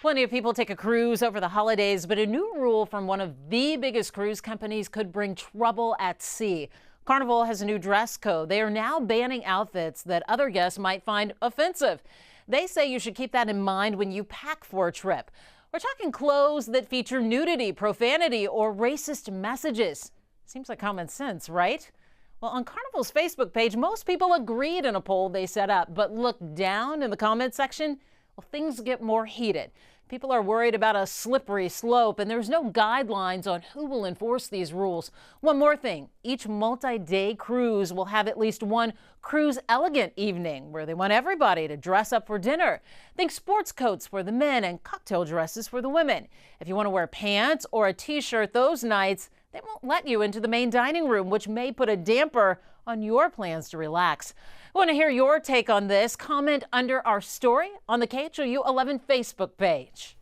Plenty of people take a cruise over the holidays, but a new rule from one of the biggest cruise companies could bring trouble at sea. Carnival has a new dress code. They are now banning outfits that other guests might find offensive. They say you should keep that in mind when you pack for a trip. We're talking clothes that feature nudity, profanity, or racist messages. Seems like common sense, right? Well, on Carnival's Facebook page, most people agreed in a poll they set up, but look down in the comment section, well, things get more heated. People are worried about a slippery slope, and there's no guidelines on who will enforce these rules. One more thing, each multi-day cruise will have at least one cruise elegant evening where they want everybody to dress up for dinner. Think sports coats for the men and cocktail dresses for the women. If you want to wear pants or a t-shirt those nights, they won't let you into the main dining room, which may put a damper on your plans to relax. I want to hear your take on this. Comment under our story on the KHOU 11 Facebook page.